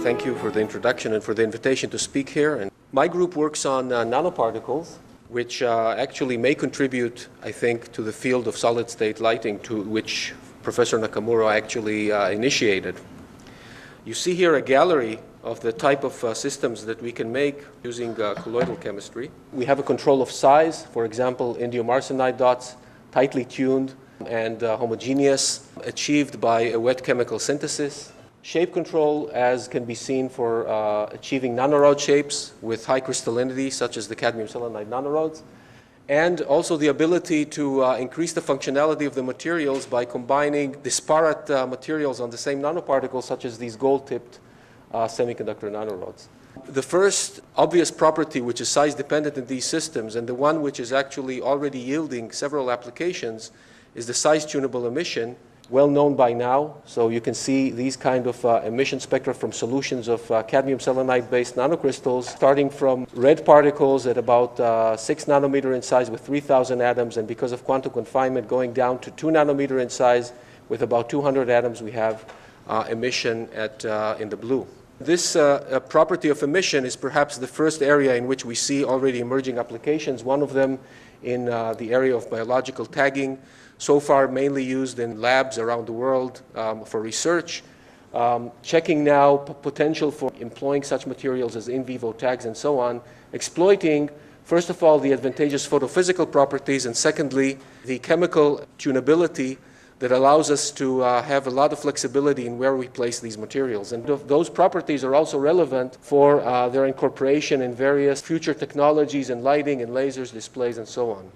Thank you for the introduction and for the invitation to speak here. And my group works on nanoparticles, which actually may contribute, I think, to the field of solid-state lighting, to which Professor Nakamura actually initiated. You see here a gallery of the type of systems that we can make using colloidal chemistry. We have a control of size, for example, indium arsenide dots, tightly tuned and homogeneous, achieved by a wet chemical synthesis. Shape control, as can be seen for achieving nanorod shapes with high crystallinity, such as the cadmium selenide nanorods, and also the ability to increase the functionality of the materials by combining disparate materials on the same nanoparticles, such as these gold-tipped semiconductor nanorods. The first obvious property which is size-dependent in these systems, and the one which is actually already yielding several applications, is the size-tunable emission, well known by now. So you can see these kind of emission spectra from solutions of cadmium selenide-based nanocrystals, starting from red particles at about 6 nanometer in size with 3,000 atoms, and because of quantum confinement, going down to 2 nanometer in size with about 200 atoms, we have emission in the blue. This property of emission is perhaps the first area in which we see already emerging applications, one of them in the area of biological tagging, so far mainly used in labs around the world for research, checking now potential for employing such materials as in vivo tags and so on, exploiting, first of all, the advantageous photophysical properties, and secondly, the chemical tunability that allows us to have a lot of flexibility in where we place these materials. And those properties are also relevant for their incorporation in various future technologies in lighting and lasers, displays, and so on.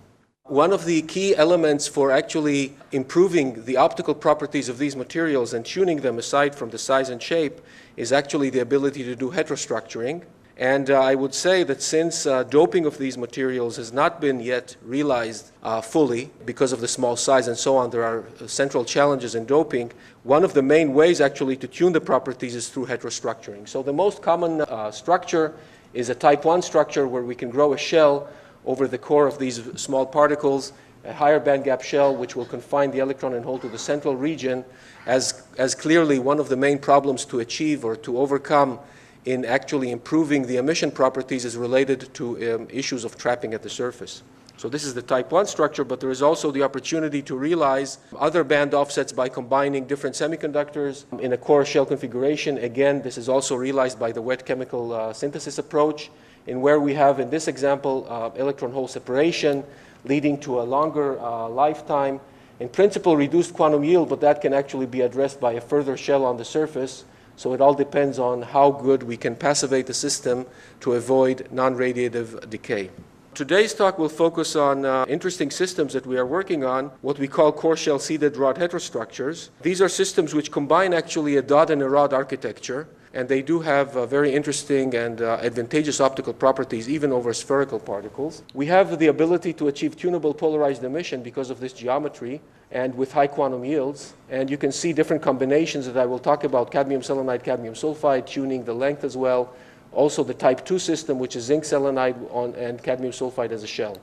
One of the key elements for actually improving the optical properties of these materials and tuning them aside from the size and shape is actually the ability to do heterostructuring. And I would say that since doping of these materials has not been yet realized fully because of the small size and so on, there are central challenges in doping. One of the main ways actually to tune the properties is through heterostructuring. So the most common structure is a type 1 structure where we can grow a shell over the core of these small particles, a higher bandgap shell which will confine the electron and hole to the central region, as clearly one of the main problems to achieve or to overcome in actually improving the emission properties is related to issues of trapping at the surface. So this is the type 1 structure, but there is also the opportunity to realize other band offsets by combining different semiconductors in a core shell configuration. Again, this is also realized by the wet chemical synthesis approach, in where we have, in this example, electron hole separation, leading to a longer lifetime. In principle, reduced quantum yield, but that can actually be addressed by a further shell on the surface. So it all depends on how good we can passivate the system to avoid non-radiative decay. Today's talk will focus on interesting systems that we are working on, what we call core-shell seeded rod heterostructures. These are systems which combine actually a dot and a rod architecture, and they do have very interesting and advantageous optical properties even over spherical particles. We have the ability to achieve tunable polarized emission because of this geometry and with high quantum yields. And you can see different combinations that I will talk about: cadmium selenide, cadmium sulfide, tuning the length as well. Also the type 2 system, which is zinc selenide and cadmium sulfide as a shell.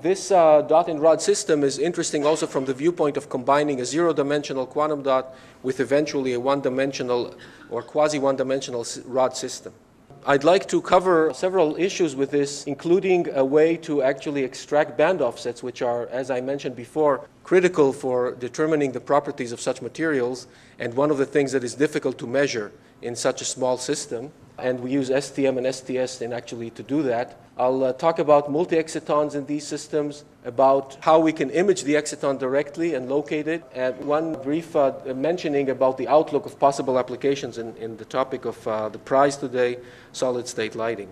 This dot and rod system is interesting also from the viewpoint of combining a zero-dimensional quantum dot with eventually a one-dimensional or quasi-one-dimensional rod system. I'd like to cover several issues with this, including a way to actually extract band offsets, which are, as I mentioned before, critical for determining the properties of such materials, and one of the things that is difficult to measure in such a small system. And we use STM and STS to do that. I'll talk about multi-excitons in these systems, about how we can image the exciton directly and locate it, and one brief mentioning about the outlook of possible applications in the topic of the prize today, solid-state lighting.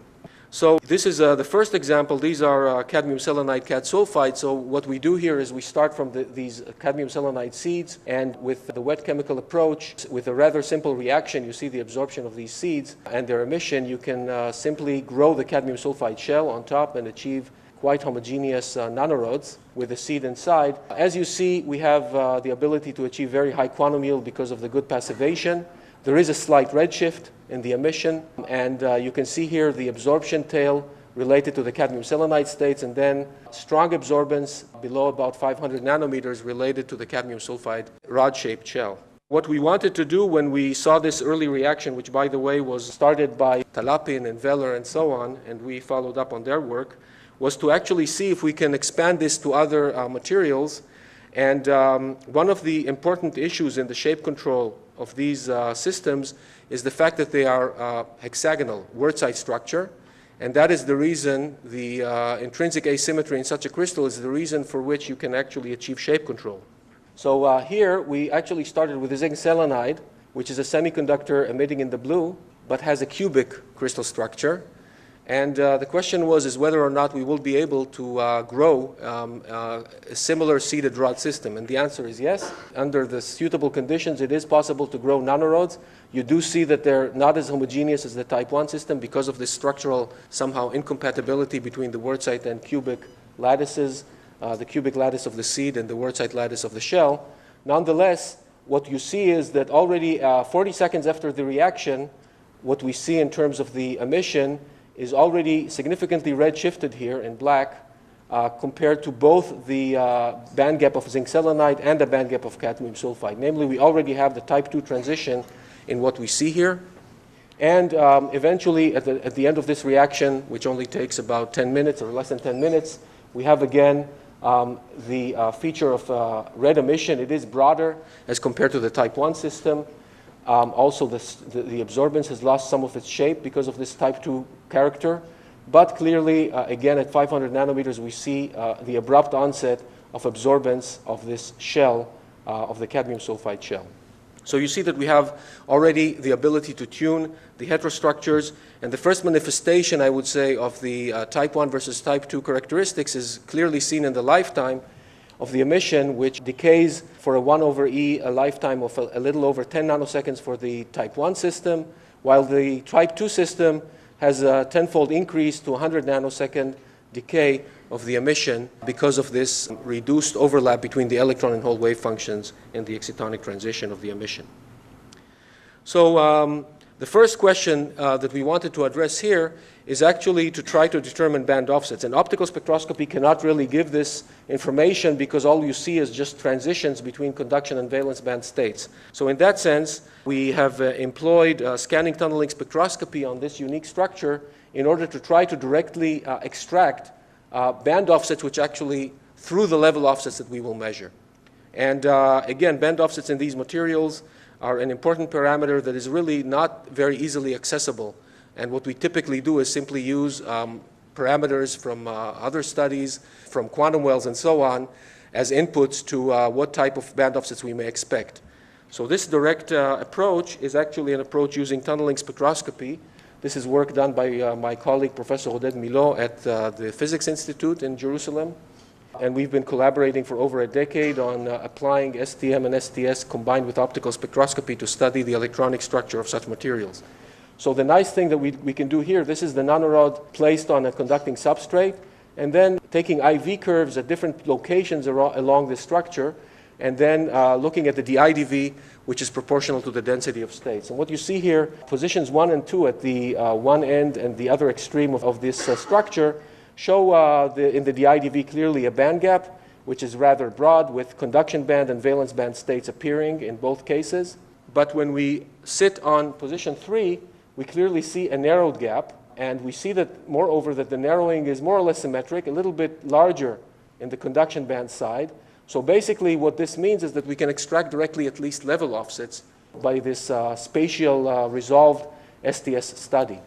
So this is the first example. These are cadmium selenide cad sulfide. So what we do here is we start from these cadmium selenide seeds, and with the wet chemical approach, with a rather simple reaction, you see the absorption of these seeds and their emission. You can simply grow the cadmium sulfide shell on top and achieve quite homogeneous nanorods with the seed inside. As you see, we have the ability to achieve very high quantum yield because of the good passivation. There is a slight redshift in the emission, and you can see here the absorption tail related to the cadmium selenide states, and then strong absorbance below about 500 nanometers related to the cadmium sulfide rod-shaped shell. What we wanted to do when we saw this early reaction, which by the way was started by Talapin and Veller and so on, and we followed up on their work, was to actually see if we can expand this to other materials. And one of the important issues in the shape control of these systems is the fact that they are hexagonal, word-side structure. And that is the reason the intrinsic asymmetry in such a crystal is the reason for which you can actually achieve shape control. So here we actually started with the zinc selenide, which is a semiconductor emitting in the blue, but has a cubic crystal structure. And the question is whether or not we will be able to grow a similar seeded rod system. And the answer is yes. Under the suitable conditions, it is possible to grow nanorods. You do see that they're not as homogeneous as the type 1 system because of this structural somehow incompatibility between the word-site and cubic lattices, the cubic lattice of the seed and the word-site lattice of the shell. Nonetheless, what you see is that already 40 seconds after the reaction, what we see in terms of the emission is already significantly redshifted here in black compared to both the band gap of zinc selenide and the band gap of cadmium sulfide. Namely, we already have the type 2 transition in what we see here. And eventually, at the end of this reaction, which only takes about 10 minutes or less than 10 minutes, we have again the feature of red emission. It is broader as compared to the type 1 system. Also, the absorbance has lost some of its shape because of this type 2 character. But clearly, again, at 500 nanometers, we see the abrupt onset of absorbance of this shell, of the cadmium sulfide shell. So you see that we have already the ability to tune the heterostructures. And the first manifestation, I would say, of the type 1 versus type 2 characteristics is clearly seen in the lifetime of the emission, which decays for a 1 over E, a lifetime of a little over 10 nanoseconds for the type 1 system, while the type 2 system has a tenfold increase to 100 nanosecond decay of the emission because of this reduced overlap between the electron and hole wave functions and the excitonic transition of the emission. So the first question that we wanted to address here is actually to try to determine band offsets. And optical spectroscopy cannot really give this information because all you see is just transitions between conduction and valence band states. So in that sense, we have employed scanning tunneling spectroscopy on this unique structure in order to try to directly extract band offsets which actually through the level offsets that we will measure. And again, band offsets in these materials are an important parameter that is really not very easily accessible. And what we typically do is simply use parameters from other studies, from quantum wells and so on, as inputs to what type of band offsets we may expect. So this direct approach is actually an approach using tunneling spectroscopy. This is work done by my colleague, Professor Oded Milot at the Physics Institute in Jerusalem. And we've been collaborating for over a decade on applying STM and STS combined with optical spectroscopy to study the electronic structure of such materials. So the nice thing that we can do here, this is the nanorod placed on a conducting substrate, and then taking IV curves at different locations along this structure, and then looking at the DIDV, which is proportional to the density of states. And what you see here, positions 1 and 2 at the one end and the other extreme of this structure show in the DIDV clearly a band gap, which is rather broad, with conduction band and valence band states appearing in both cases. But when we sit on position 3, we clearly see a narrowed gap, and we see that, moreover, that the narrowing is more or less symmetric, a little bit larger in the conduction band side. So basically what this means is that we can extract directly at least level offsets by this spatial resolved STS study.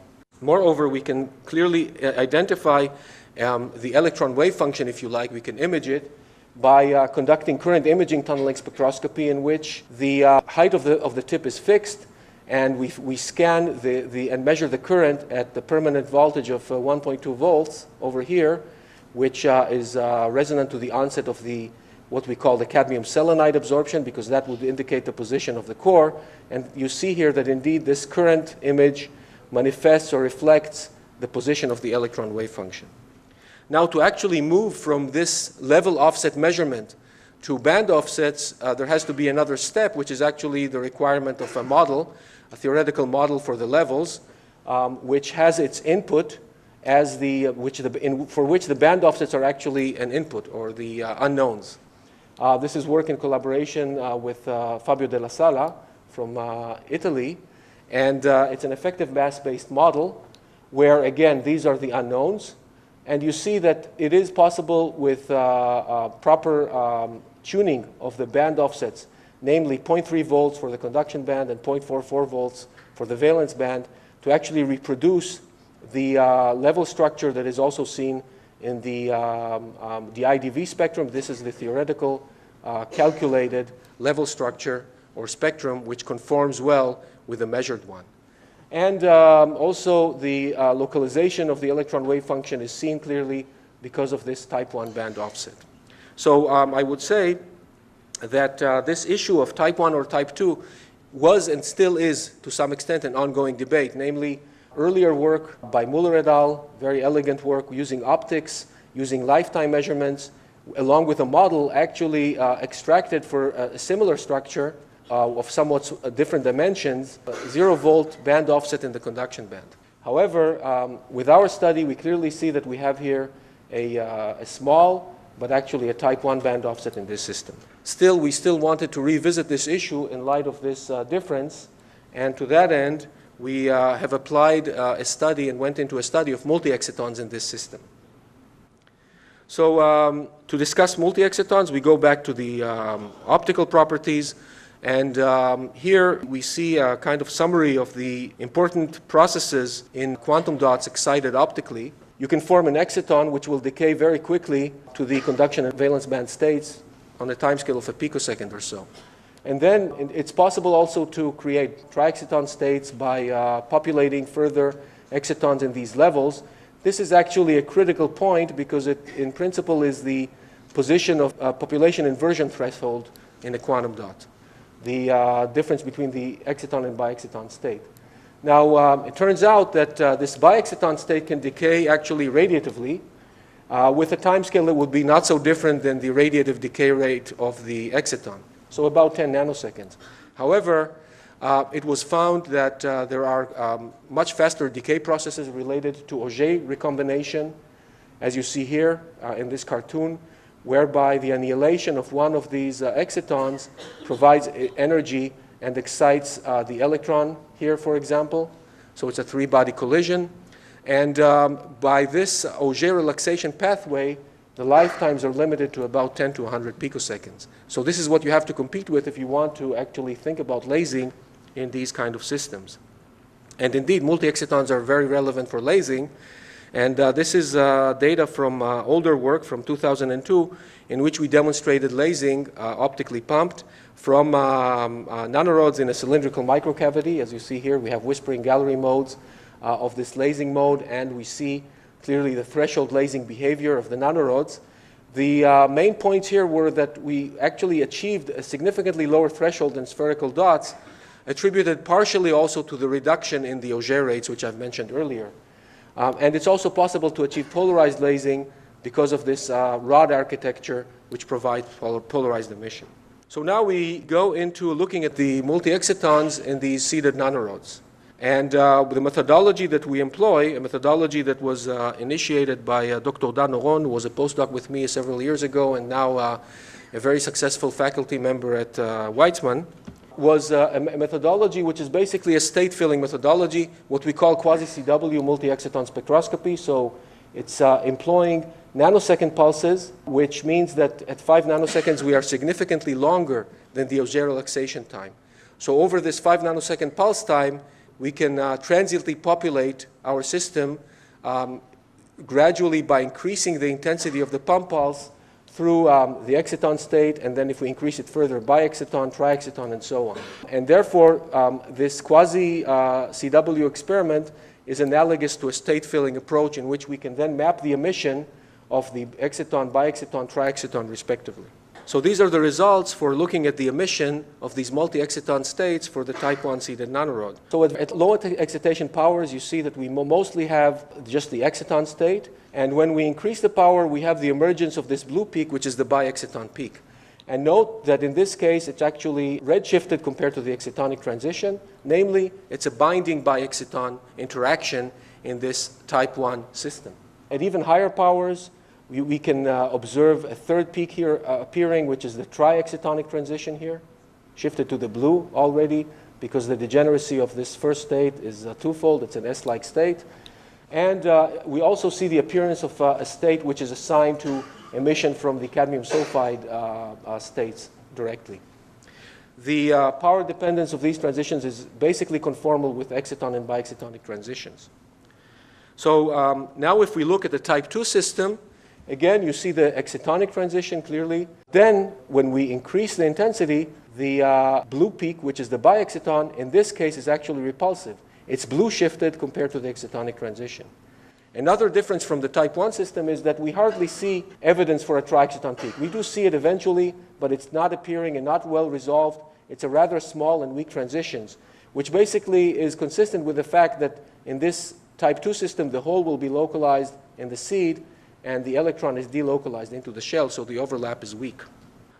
Moreover, we can clearly identify the electron wave function, if you like. We can image it by conducting current imaging tunneling spectroscopy in which the height of the tip is fixed, and we scan and measure the current at the permanent voltage of 1.2 volts over here, which is resonant to the onset of what we call the cadmium selenide absorption, because that would indicate the position of the core. And you see here that indeed this current image manifests or reflects the position of the electron wave function. Now, to actually move from this level offset measurement to band offsets, there has to be another step, which is actually the requirement of a model, a theoretical model for the levels, which has its input as for which the band offsets are actually an input, or the unknowns. This is work in collaboration with Fabio Della Sala from Italy, and it's an effective mass-based model where, again, these are the unknowns. And you see that it is possible with proper tuning of the band offsets, namely 0.3 volts for the conduction band and 0.44 volts for the valence band, to actually reproduce the level structure that is also seen in the IDV spectrum. This is the theoretical calculated level structure or spectrum, which conforms well with the measured one. And also the localization of the electron wave function is seen clearly because of this type 1 band offset. So I would say that this issue of type 1 or type 2 was and still is to some extent an ongoing debate, namely earlier work by Muller et al., very elegant work using optics, using lifetime measurements, along with a model actually extracted for a similar structure of somewhat different dimensions, 0-volt band offset in the conduction band. However, with our study, we clearly see that we have here a small, but actually a type 1 band offset in this system. Still, we still wanted to revisit this issue in light of this difference, and to that end, we have applied a study and went into a study of multi-excitons in this system. So to discuss multi-excitons, we go back to the optical properties. And here we see a kind of summary of the important processes in quantum dots excited optically. You can form an exciton which will decay very quickly to the conduction and valence band states on a timescale of a picosecond or so. And then it's possible also to create triexciton states by populating further excitons in these levels. This is actually a critical point because it, in principle, is the position of population inversion threshold in a quantum dot, the difference between the exciton and biexciton state. Now, it turns out that this biexciton state can decay actually radiatively with a timescale that would be not so different than the radiative decay rate of the exciton, so about 10 nanoseconds. However, it was found that there are much faster decay processes related to Auger recombination, as you see here in this cartoon, whereby the annihilation of one of these excitons provides energy and excites the electron here, for example. So it's a three-body collision. And by this Auger relaxation pathway, the lifetimes are limited to about 10 to 100 picoseconds. So this is what you have to compete with if you want to actually think about lasing in these kind of systems. And indeed, multi-excitons are very relevant for lasing. And this is data from older work from 2002 in which we demonstrated lasing optically pumped from nanorods in a cylindrical microcavity. As you see here, we have whispering gallery modes of this lasing mode, and we see clearly the threshold lasing behavior of the nanorods. The main points here were that we actually achieved a significantly lower threshold than spherical dots, attributed partially also to the reduction in the Auger rates, which I've mentioned earlier. And it's also possible to achieve polarized lasing because of this rod architecture, which provides polarized emission. So now we go into looking at the multi-excitons in these seeded nanorods. And the methodology that we employ, a methodology that was initiated by Dr. Dan Noron, who was a postdoc with me several years ago and now a very successful faculty member at Weizmann, was a methodology which is basically a state-filling methodology, what we call Quasi CW multi-exciton spectroscopy. So it's employing nanosecond pulses, which means that at 5 nanoseconds we are significantly longer than the Auger relaxation time. So over this 5 nanosecond pulse time, we can transiently populate our system gradually by increasing the intensity of the pump pulse through the exciton state, and then if we increase it further, biexciton, triexciton, and so on. And therefore, this Quasi CW experiment is analogous to a state-filling approach in which we can then map the emission of the exciton, biexciton, triexciton, respectively. So these are the results for looking at the emission of these multi-exciton states for the type 1 seeded nanorod. So at low excitation powers, you see that we mostly have just the exciton state. And when we increase the power, we have the emergence of this blue peak, which is the biexciton peak. And note that in this case, it's actually redshifted compared to the excitonic transition. Namely, it's a binding biexciton interaction in this type 1 system. At even higher powers, we can observe a third peak here appearing, which is the triexcitonic transition here, shifted to the blue already, because the degeneracy of this first state is twofold. It's an S-like state. And we also see the appearance of a state which is assigned to emission from the cadmium sulfide states directly. The power dependence of these transitions is basically conformal with exciton and biexcitonic transitions. So now if we look at the type 2 system, again, you see the excitonic transition clearly. Then, when we increase the intensity, the blue peak, which is the biexciton, in this case is actually repulsive. It's blue shifted compared to the excitonic transition. Another difference from the type 1 system is that we hardly see evidence for a triexciton peak. We do see it eventually, but it's not appearing and not well resolved. It's a rather small and weak transitions, which basically is consistent with the fact that in this type 2 system, the hole will be localized in the seed, and the electron is delocalized into the shell, so the overlap is weak.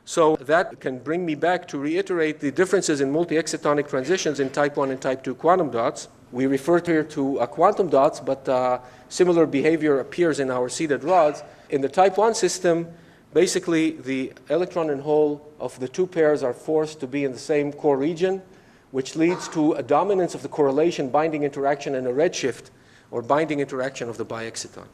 So that can bring me back to reiterate the differences in multi-excitonic transitions in type 1 and type 2 quantum dots. We refer here to quantum dots, but similar behavior appears in our seeded rods. In the type 1 system, basically the electron and hole of the two pairs are forced to be in the same core region, which leads to a dominance of the correlation binding interaction and a redshift or binding interaction of the biexciton.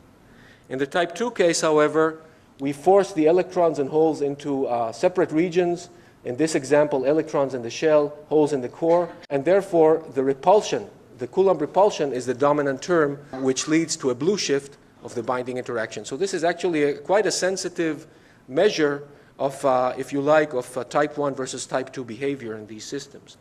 In the type 2 case, however, we force the electrons and holes into separate regions. In this example, electrons in the shell, holes in the core, and therefore the repulsion, the Coulomb repulsion, is the dominant term, which leads to a blue shift of the binding interaction. So this is actually quite a sensitive measure of, if you like, of type 1 versus type 2 behavior in these systems.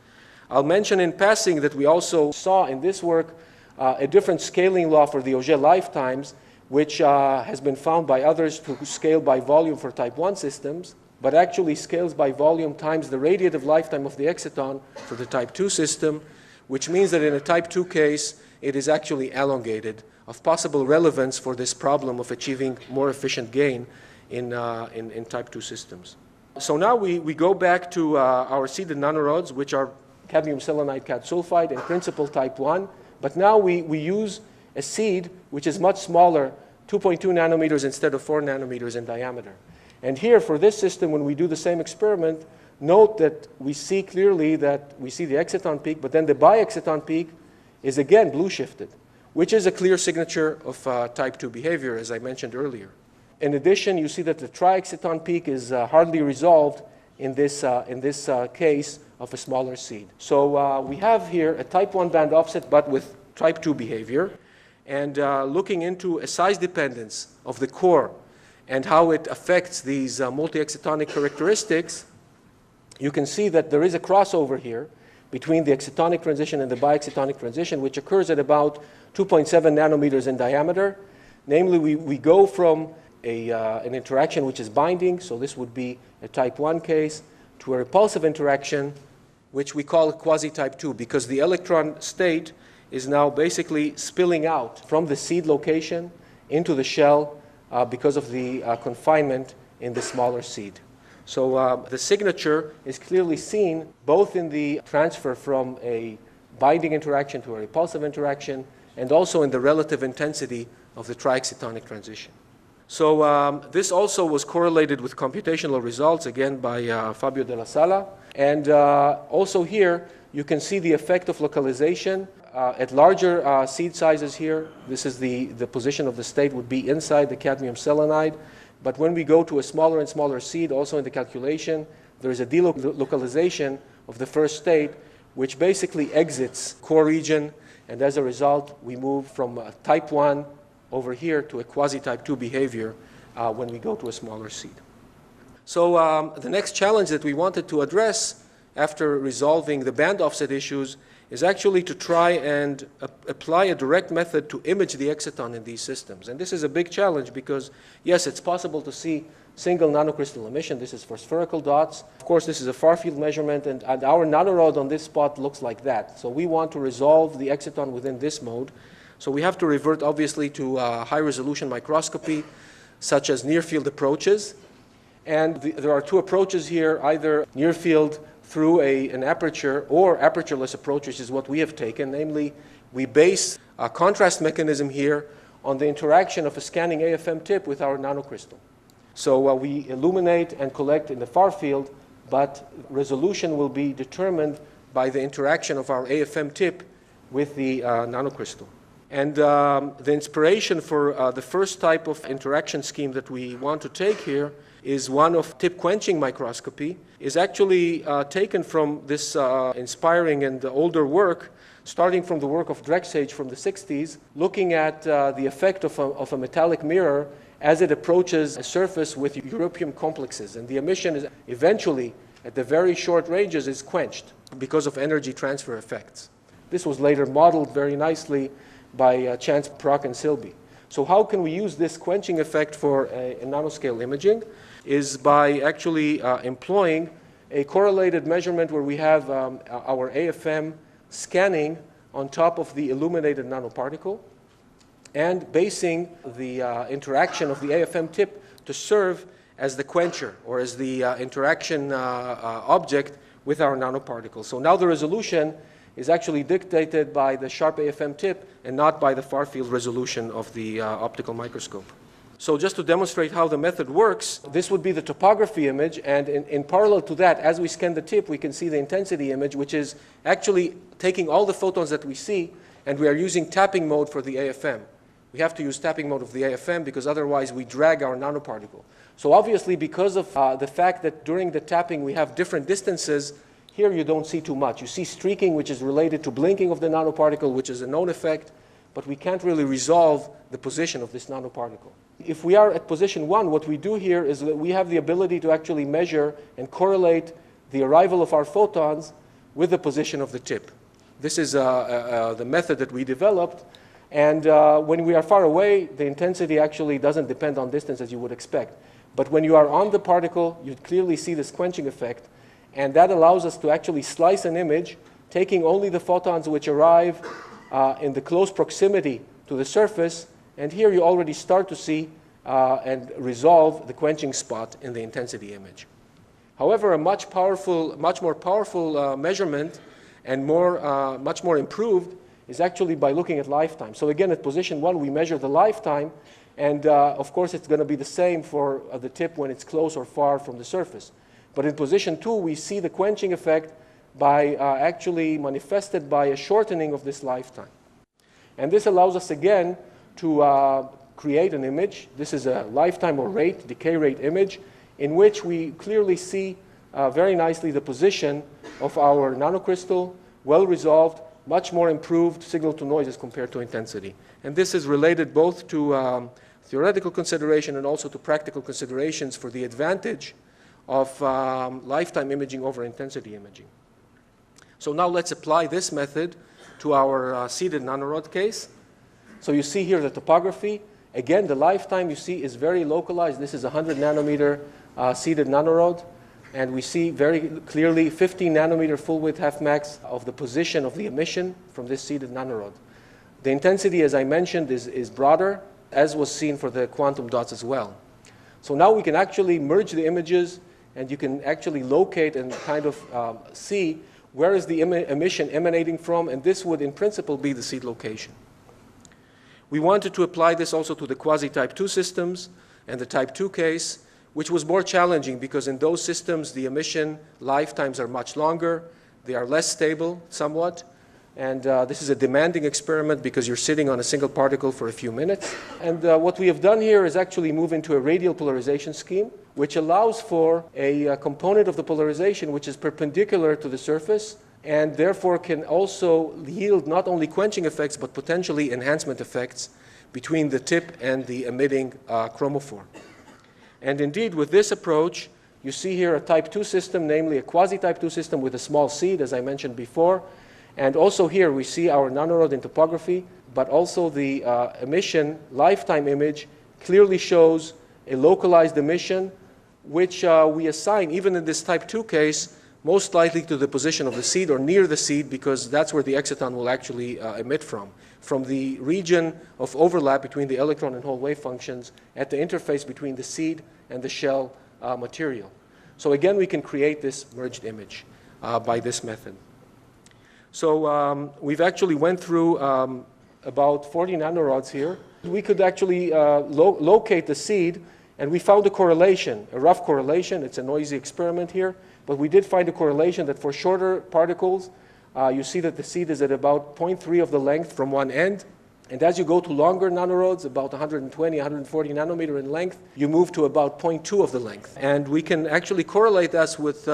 I'll mention in passing that we also saw in this work a different scaling law for the Auger lifetimes, which has been found by others to scale by volume for type 1 systems, but actually scales by volume times the radiative lifetime of the exciton for the type 2 system, which means that in a type 2 case, it is actually elongated, of possible relevance for this problem of achieving more efficient gain in type 2 systems. So now we go back to our seeded nanorods, which are cadmium selenide cad sulfide, in principle type 1, but now we use a seed which is much smaller, 2.2 nanometers instead of 4 nanometers in diameter. And here, for this system, when we do the same experiment, note that we see clearly that we see the exciton peak, but then the biexciton peak is again blue shifted, which is a clear signature of type 2 behavior, as I mentioned earlier. In addition, you see that the triexciton peak is hardly resolved in this case of a smaller seed. So we have here a type 1 band offset, but with type 2 behavior. And looking into a size dependence of the core and how it affects these multi-excitonic characteristics, you can see that there is a crossover here between the excitonic transition and the biexcitonic transition, which occurs at about 2.7 nanometers in diameter. Namely, we go from an interaction which is binding, so this would be a type 1 case, to a repulsive interaction, which we call quasi-type 2, because the electron state is now basically spilling out from the seed location into the shell because of the confinement in the smaller seed. So the signature is clearly seen both in the transfer from a binding interaction to a repulsive interaction and also in the relative intensity of the triexcitonic transition. So this also was correlated with computational results, again by Fabio della Sala. And also here, you can see the effect of localization. At larger seed sizes here, this is the position of the state would be inside the cadmium selenide. But when we go to a smaller and smaller seed, also in the calculation, there is a delocalization of the first state, which basically exits core region. And as a result, we move from type 1 over here to a quasi-type 2 behavior when we go to a smaller seed. So the next challenge that we wanted to address after resolving the band offset issues is actually to try and apply a direct method to image the exciton in these systems. And this is a big challenge because, yes, it's possible to see single nanocrystal emission. This is for spherical dots. Of course, this is a far-field measurement, and our nanorod on this spot looks like that. So we want to resolve the exciton within this mode. So we have to revert, obviously, to high-resolution microscopy, such as near-field approaches. And there are two approaches here, either near-field through an aperture or apertureless approach, which is what we have taken. Namely, we base a contrast mechanism here on the interaction of a scanning AFM tip with our nanocrystal. So we illuminate and collect in the far field, but resolution will be determined by the interaction of our AFM tip with the nanocrystal. And the inspiration for the first type of interaction scheme that we want to take here is one of tip quenching microscopy, is actually taken from this inspiring and older work, starting from the work of Drexage from the 60s, looking at the effect of a metallic mirror as it approaches a surface with europium complexes. And the emission is eventually, at the very short ranges, is quenched because of energy transfer effects. This was later modeled very nicely by Chance, Proc, and Silby. So how can we use this quenching effect for a nanoscale imaging? Is by actually employing a correlated measurement where we have our AFM scanning on top of the illuminated nanoparticle and basing the interaction of the AFM tip to serve as the quencher or as the interaction object with our nanoparticle. So now the resolution is actually dictated by the sharp AFM tip and not by the far field resolution of the optical microscope. So just to demonstrate how the method works, this would be the topography image, and in parallel to that, as we scan the tip, we can see the intensity image, which is actually taking all the photons that we see, and we are using tapping mode for the AFM. We have to use tapping mode of the AFM because otherwise we drag our nanoparticle. So obviously, because of the fact that during the tapping we have different distances, here you don't see too much. You see streaking, which is related to blinking of the nanoparticle, which is a known effect, but we can't really resolve the position of this nanoparticle. If we are at position 1, what we do here is that we have the ability to actually measure and correlate the arrival of our photons with the position of the tip. This is the method that we developed, and when we are far away, the intensity actually doesn't depend on distance as you would expect. But when you are on the particle, you clearly see this quenching effect, and that allows us to actually slice an image, taking only the photons which arrive in the close proximity to the surface, and here you already start to see and resolve the quenching spot in the intensity image. However, a much more powerful measurement and much more improved is actually by looking at lifetime. So again, at position 1, we measure the lifetime, and of course it's going to be the same for the tip when it's close or far from the surface. But in position 2, we see the quenching effect by actually manifested by a shortening of this lifetime. And this allows us again to create an image. This is a lifetime or rate, decay rate image, in which we clearly see very nicely the position of our nanocrystal, well resolved, much more improved signal to noise as compared to intensity. And this is related both to theoretical consideration and also to practical considerations for the advantage of lifetime imaging over intensity imaging. So now let's apply this method to our seeded nanorod case. So you see here the topography. Again, the lifetime you see is very localized. This is a 100 nanometer seeded nanorod. And we see very clearly 15 nanometer full width half max of the position of the emission from this seeded nanorod. The intensity, as I mentioned, is broader, as was seen for the quantum dots as well. So now we can actually merge the images, and you can actually locate and kind of see where is the emission emanating from, and this would in principle be the seed location. We wanted to apply this also to the quasi type 2 systems and the type 2 case, which was more challenging because in those systems the emission lifetimes are much longer, they are less stable somewhat, and this is a demanding experiment because you're sitting on a single particle for a few minutes. And what we have done here is actually move into a radial polarization scheme, which allows for a component of the polarization which is perpendicular to the surface and therefore can also yield not only quenching effects but potentially enhancement effects between the tip and the emitting chromophore. And indeed, with this approach, You see here a type 2 system, namely a quasi type 2 system with a small seed, as I mentioned before. And also here we see our nanorod in topography, but also the emission lifetime image clearly shows a localized emission, which we assign, even in this type 2 case, most likely to the position of the seed or near the seed, because that's where the exciton will actually emit from the region of overlap between the electron and hole wave functions at the interface between the seed and the shell material. So again, we can create this merged image by this method. So we've actually went through about 40 nanorods here. We could actually locate the seed, and we found a correlation, a rough correlation. It's a noisy experiment here, but we did find a correlation that for shorter particles, you see that the seed is at about 0.3 of the length from one end. And as you go to longer nanorods, about 120, 140 nanometer in length, you move to about 0.2 of the length. And we can actually correlate this with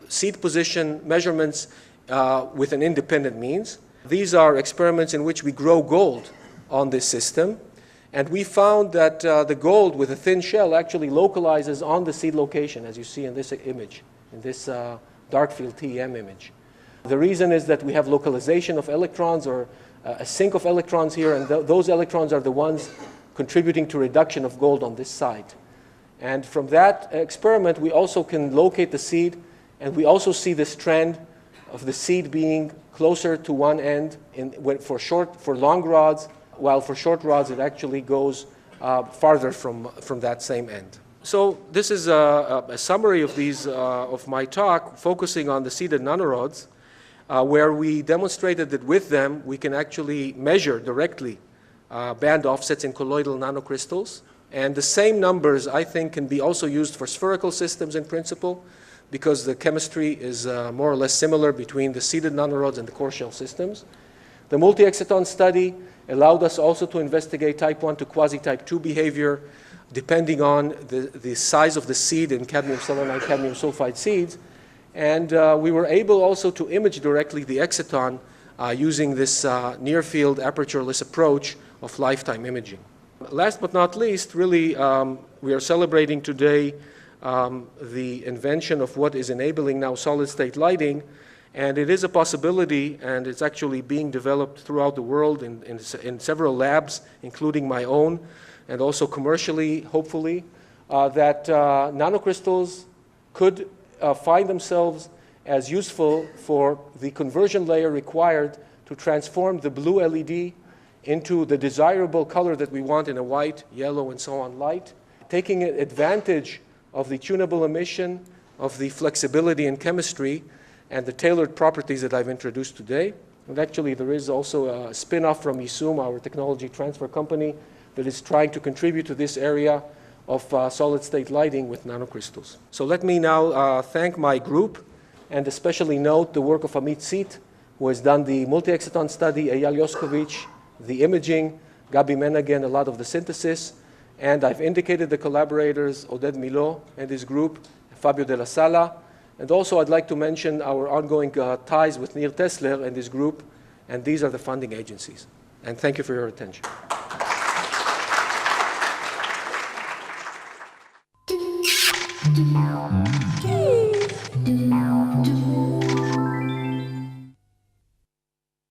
seed position measurements with an independent means. These are experiments in which we grow gold on this system. And we found that the gold with a thin shell actually localizes on the seed location, as you see in this image, in this dark field TEM image. The reason is that we have localization of electrons, or a sink of electrons here, and those electrons are the ones contributing to reduction of gold on this site. And from that experiment, we also can locate the seed, and we also see this trend of the seed being closer to one end for long rods, while for short rods it actually goes farther from that same end. So this is a summary of these of my talk, focusing on the seeded nanorods, where we demonstrated that with them we can actually measure directly band offsets in colloidal nanocrystals. And the same numbers, I think, can be also used for spherical systems in principle, because the chemistry is more or less similar between the seeded nanorods and the Coreshells systems. The multi-exciton study allowed us also to investigate type 1 to quasi-type 2 behavior, depending on the size of the seed in cadmium selenide, cadmium sulfide seeds. And we were able also to image directly the exciton using this near-field apertureless approach of lifetime imaging. Last but not least, really, we are celebrating today the invention of what is enabling now solid-state lighting. And it is a possibility, and it's actually being developed throughout the world in several labs, including my own, and also commercially, hopefully, that nanocrystals could find themselves as useful for the conversion layer required to transform the blue LED into the desirable color that we want in a white, yellow, and so on light, taking advantage of the tunable emission, of the flexibility in chemistry, and the tailored properties that I've introduced today. And actually, there is also a spin-off from ISUM, our technology transfer company, that is trying to contribute to this area of solid-state lighting with nanocrystals. So let me now thank my group, and especially note the work of Amit Sit, who has done the multi-exciton study, Eyal Yoskovich, the imaging, Gabi Menagen, a lot of the synthesis, and I've indicated the collaborators, Oded Milo and his group, Fabio Della Sala. And also I'd like to mention our ongoing ties with Nir Tesler and his group, and these are the funding agencies. And thank you for your attention.